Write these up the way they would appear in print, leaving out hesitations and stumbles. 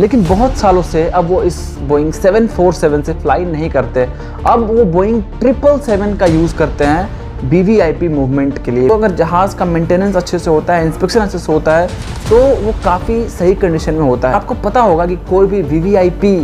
लेकिन बहुत सालों से अब वो इस बोइंग 747 से फ्लाई नहीं करते। अब वो बोइंग 777 का यूज़ करते हैं वीवीआईपी मूवमेंट के लिए। तो अगर जहाज़ का मेंटेनेंस अच्छे से होता है, इंस्पेक्शन अच्छे से होता है, तो वो काफ़ी सही कंडीशन में होता है। आपको पता होगा कि कोई भी वीवीआईपी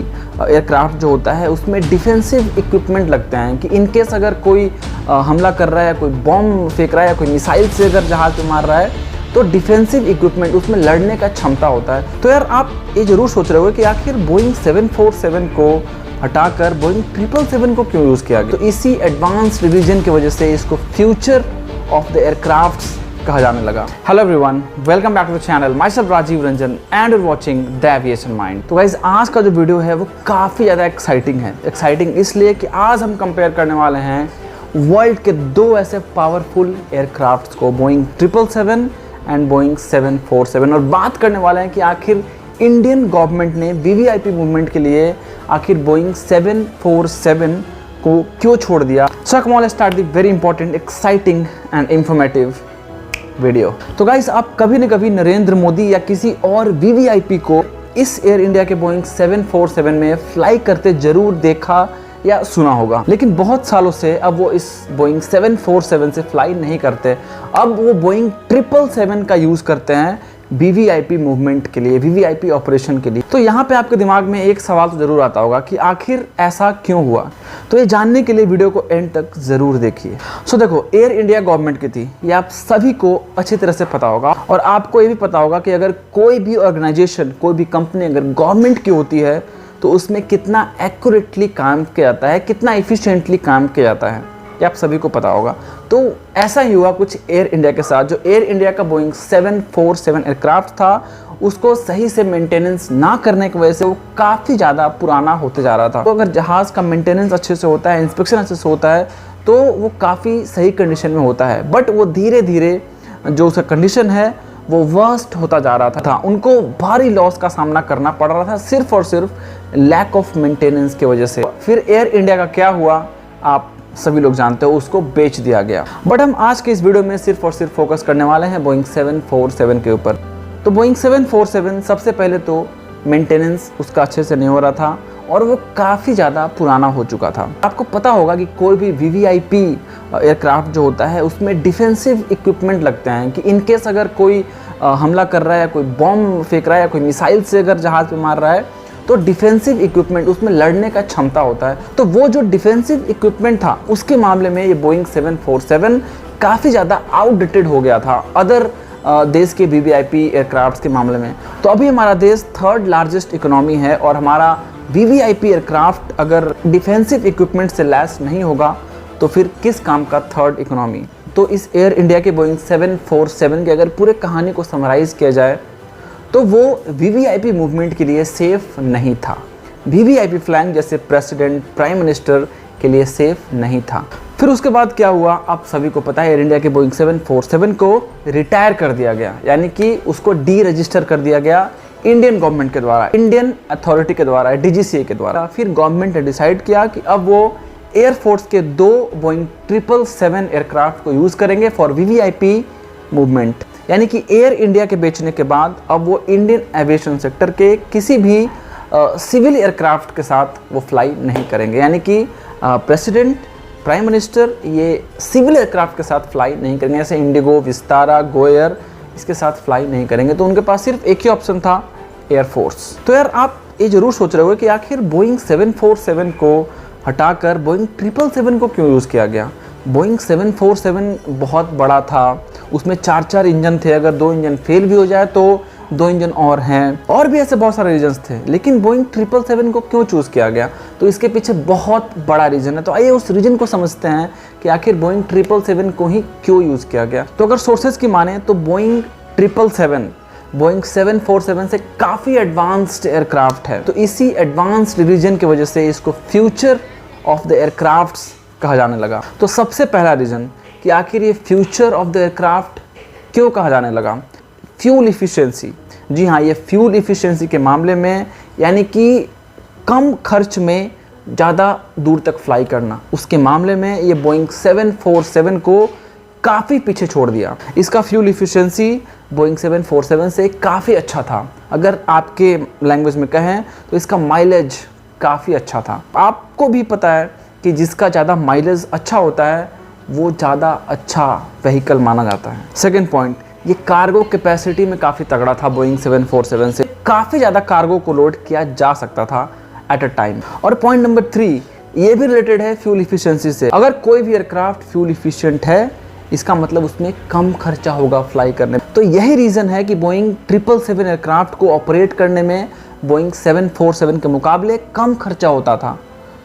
एयरक्राफ्ट जो होता है उसमें डिफेंसिव इक्विपमेंट लगते हैं कि इन केस अगर कोई हमला कर रहा है, कोई बॉम्ब फेंक रहा है या कोई मिसाइल से अगर जहाज़ पे मार रहा है, तो डिफेंसिव इक्विपमेंट उसमें लड़ने का क्षमता होता है। तो यार आप ये जरूर सोच रहे हो कि आखिर बोइंग 747 को हटाकर बोइंग 777 को क्यों यूज़ किया गया। तो इसी एडवांस रिवीजन की वजह से इसको फ्यूचर ऑफ द एयरक्राफ्ट्स कहा जाने लगा। Hello everyone, welcome back to the channel. Myself Rajeev Ranjan and you watching the aviation mind. तो गाइस आज का जो वीडियो है वो काफ़ी ज़्यादा एक्साइटिंग है। एक्साइटिंग इसलिए कि आज हम कंपेयर करने वाले हैं वर्ल्ड के दो ऐसे पावरफुल एयरक्राफ्ट्स को, बोइंग 777 एंड बोइंग 747, और बात करने वाले हैं कि आखिर इंडियन गवर्नमेंट ने वीवीआईपी मूवमेंट के लिए आखिर बोइंग 747 को क्यों छोड़ दिया। So come on let's start the very important, exciting and informative video. तो गाइस आप कभी न कभी नरेंद्र मोदी या किसी और वीवीआईपी को इस एयर इंडिया के बोइंग 747 में फ्लाई करते जरूर देखा या सुना होगा। लेकिन बहुत सालों से अब वो इस बोइंग 747 से फ्लाई नहीं करते। अब वो बोइंग 777 का यूज़ करते हैं वीवीआईपी मूवमेंट के लिए, वीवीआईपी ऑपरेशन के लिए। तो यहाँ पे आपके दिमाग में एक सवाल तो जरूर आता होगा कि आखिर ऐसा क्यों हुआ। तो ये जानने के लिए वीडियो को एंड तक जरूर देखिए। सो देखो, एयर इंडिया गवर्नमेंट की थी, ये आप सभी को अच्छी तरह से पता होगा, और आपको ये भी पता होगा कि अगर कोई भी ऑर्गेनाइजेशन, कोई भी कंपनी अगर गवर्नमेंट की होती है तो उसमें कितना एक्यूरेटली काम किया जाता है, कितना एफिशिएंटली काम किया जाता है, ये आप सभी को पता होगा। तो ऐसा ही हुआ कुछ एयर इंडिया के साथ। जो एयर इंडिया का बोइंग 747 एयरक्राफ्ट था, उसको सही से मेंटेनेंस ना करने की वजह से वो काफ़ी ज़्यादा पुराना होते जा रहा था। तो अगर जहाज़ का मेंटेनेंस अच्छे से होता है, इंस्पेक्शन अच्छे से होता है, तो वो काफ़ी सही कंडीशन में होता है। बट वो धीरे धीरे जो उसका कंडीशन है वो वर्स्ट होता जा रहा था। उनको भारी लॉस का सामना करना पड़ रहा था सिर्फ और सिर्फ लैक ऑफ मेंटेनेंस की वजह से। फिर एयर इंडिया का क्या हुआ आप सभी लोग जानते हो, उसको बेच दिया गया। बट हम आज के इस वीडियो में सिर्फ और सिर्फ फोकस करने वाले हैं बोइंग 747 के ऊपर। तो बोइंग 747 सबसे पहले तो मेंटेनेंस उसका अच्छे से नहीं हो रहा था और वो काफ़ी ज़्यादा पुराना हो चुका था। आपको पता होगा कि कोई भी वीवीआईपी एयरक्राफ्ट जो होता है उसमें डिफेंसिव इक्विपमेंट लगते हैं कि इन केस अगर कोई हमला कर रहा है या कोई बॉम्ब फेंक रहा है या कोई मिसाइल से अगर जहाज़ पे मार रहा है, तो डिफेंसिव इक्विपमेंट उसमें लड़ने का क्षमता होता है। तो वो जो डिफेंसिव इक्विपमेंट था उसके मामले में ये बोइंग 747 काफ़ी ज़्यादा आउटडेटेड हो गया था अदर देश के वीवीआईपी एयरक्राफ्ट्स के मामले में। तो अभी हमारा देश थर्ड लार्जेस्ट इकोनॉमी है और हमारा वीवीआईपी एयरक्राफ्ट अगर डिफेंसिव इक्विपमेंट से लैस नहीं होगा तो फिर किस काम का थर्ड इकोनॉमी। तो इस एयर इंडिया के बोइंग 747 की अगर पूरे कहानी को समराइज़ किया जाए तो वो वीवीआईपी मूवमेंट के लिए सेफ़ नहीं था। वीवीआईपी फ्लाइंग जैसे प्रेसिडेंट, प्राइम मिनिस्टर के लिए सेफ़ नहीं था। फिर उसके बाद क्या हुआ आप सभी को पता है, एयर इंडिया के बोइंग 747 को रिटायर कर दिया गया, यानी कि उसको डी रजिस्टर कर दिया गया इंडियन गवर्नमेंट के द्वारा, इंडियन अथॉरिटी के द्वारा, डीजीसीए के द्वारा। फिर गवर्नमेंट ने डिसाइड किया कि अब वो एयरफोर्स के दो बोइंग 777 एयरक्राफ्ट को यूज़ करेंगे फॉर वीवीआईपी मूवमेंट। यानी कि एयर इंडिया के बेचने के बाद अब वो इंडियन एविएशन सेक्टर के किसी भी सिविल एयरक्राफ्ट के साथ वो फ्लाई नहीं करेंगे। यानी कि प्रेसिडेंट, प्राइम मिनिस्टर ये सिविल एयरक्राफ्ट के साथ फ्लाई नहीं करेंगे, जैसे इंडिगो, विस्तारा, गो एयर, इसके साथ फ्लाई नहीं करेंगे। तो उनके पास सिर्फ एक ही ऑप्शन था, एयरफोर्स। तो यार आप ये जरूर सोच रहे हो कि आखिर बोइंग 747 को हटाकर बोइंग 777 को क्यों यूज़ किया गया। बोइंग 747 बहुत बड़ा था, उसमें 4 इंजन थे, अगर 2 इंजन फेल भी हो जाए तो 2 इंजन और हैं, और भी ऐसे बहुत सारे रीजंस थे। लेकिन बोइंग 777 को क्यों चूज़ किया गया, तो इसके पीछे बहुत बड़ा रीज़न है। तो आइए उस रीजन को समझते हैं कि आखिर बोइंग 777 को ही क्यों यूज़ किया गया। तो अगर सोर्सेज की माने तो बोइंग 777 बोइंग 747 से काफ़ी एडवांस्ड एयरक्राफ्ट है। तो इसी एडवांस्ड रीजन की वजह से इसको फ्यूचर ऑफ द एयरक्राफ्ट्स कहा जाने लगा। तो सबसे पहला रीज़न कि आखिर ये फ्यूचर ऑफ द एयरक्राफ्ट क्यों कहा जाने लगा, फ्यूल इफ़िशिएंसी। जी हाँ, ये फ्यूल इफ़िशिएंसी के मामले में, यानी कि कम खर्च में ज़्यादा दूर तक फ्लाई करना, उसके मामले में ये बोइंग 747 को काफ़ी पीछे छोड़ दिया। इसका फ्यूल इफ़िशिएंसी बोइंग 747 से काफ़ी अच्छा था। अगर आपके लैंग्वेज में कहें तो इसका माइलेज काफ़ी अच्छा था। आपको भी पता है कि जिसका ज़्यादा माइलेज अच्छा होता है वो ज़्यादा अच्छा व्हीकल माना जाता है। सेकेंड पॉइंट, ये कार्गो कैपेसिटी में काफ़ी तगड़ा था। बोइंग 747 से काफ़ी ज़्यादा कार्गो को लोड किया जा सकता था एट अ टाइम। और पॉइंट नंबर 3, ये भी रिलेटेड है फ्यूल इफिशिएंसी से। अगर कोई भी एयरक्राफ्ट फ्यूल इफिशिएंट है, इसका मतलब उसमें कम खर्चा होगा फ्लाई करने में। तो यही रीज़न है कि बोइंग 777 एयरक्राफ्ट को ऑपरेट करने में बोइंग 747 के मुकाबले कम खर्चा होता था।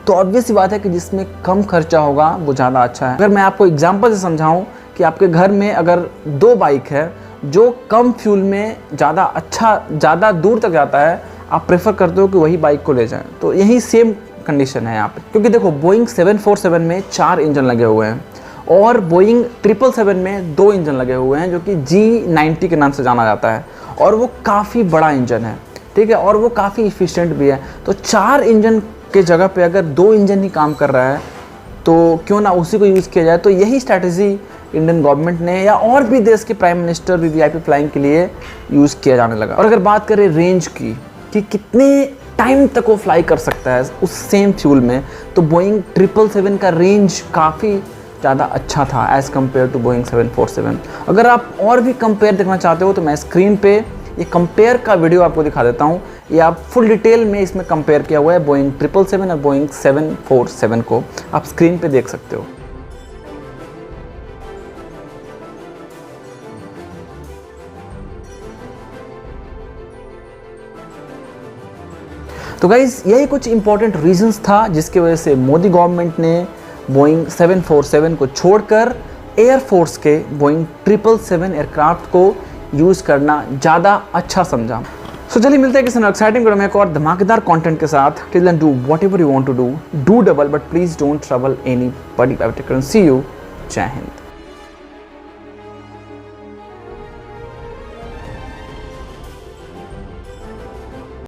तो ऑब्वियस सी बात है कि जिसमें कम खर्चा होगा वो ज़्यादा अच्छा है। अगर मैं आपको एग्जांपल से समझाऊं कि आपके घर में अगर 2 बाइक है जो कम फ्यूल में ज़्यादा दूर तक जाता है, आप प्रेफर करते हो कि वही बाइक को ले जाएं। तो यही सेम कंडीशन है यहाँ पे, क्योंकि देखो बोइंग 747 में 4 इंजन लगे हुए हैं और बोइंग 777 में 2 इंजन लगे हुए हैं जो कि G90 के नाम से जाना जाता है, और वो काफ़ी बड़ा इंजन है, ठीक है, और वो काफ़ी इफिशिएंट भी है। तो 4 इंजन के जगह पे अगर 2 इंजन ही काम कर रहा है तो क्यों ना उसी को यूज़ किया जाए। तो यही स्ट्रैटेजी इंडियन गवर्नमेंट ने या और भी देश के प्राइम मिनिस्टर वीवीआईपी फ्लाइंग के लिए यूज़ किया जाने लगा। और अगर बात करें रेंज की कि कितने टाइम तक वो फ्लाई कर सकता है उस सेम फ्यूल में, तो बोइंग 777 का रेंज काफ़ी ज़्यादा अच्छा था एज़ कम्पेयर टू बोइंग 747। अगर आप और भी कंपेयर देखना चाहते हो तो मैं स्क्रीन पे ये कंपेयर का वीडियो आपको दिखा देता हूँ। ये आप फुल डिटेल में इसमें कंपेयर किया हुआ है बोइंग 777 और बोइंग 747 को, आप स्क्रीन पे देख सकते हो। तो गाइज़ यही कुछ इंपॉर्टेंट रीजंस था जिसकी वजह से मोदी गवर्नमेंट ने बोइंग 747 को छोड़कर एयरफोर्स के बोइंग 777 एयरक्राफ्ट को यूज़ करना ज़्यादा अच्छा समझा। सो चलिए मिलते हैं किसी एक्साइटिंग वीडियो में एक और धमाकेदार कंटेंट के साथ। Till then do whatever you want to do double but please don't trouble anybody. See you. जय हिंद।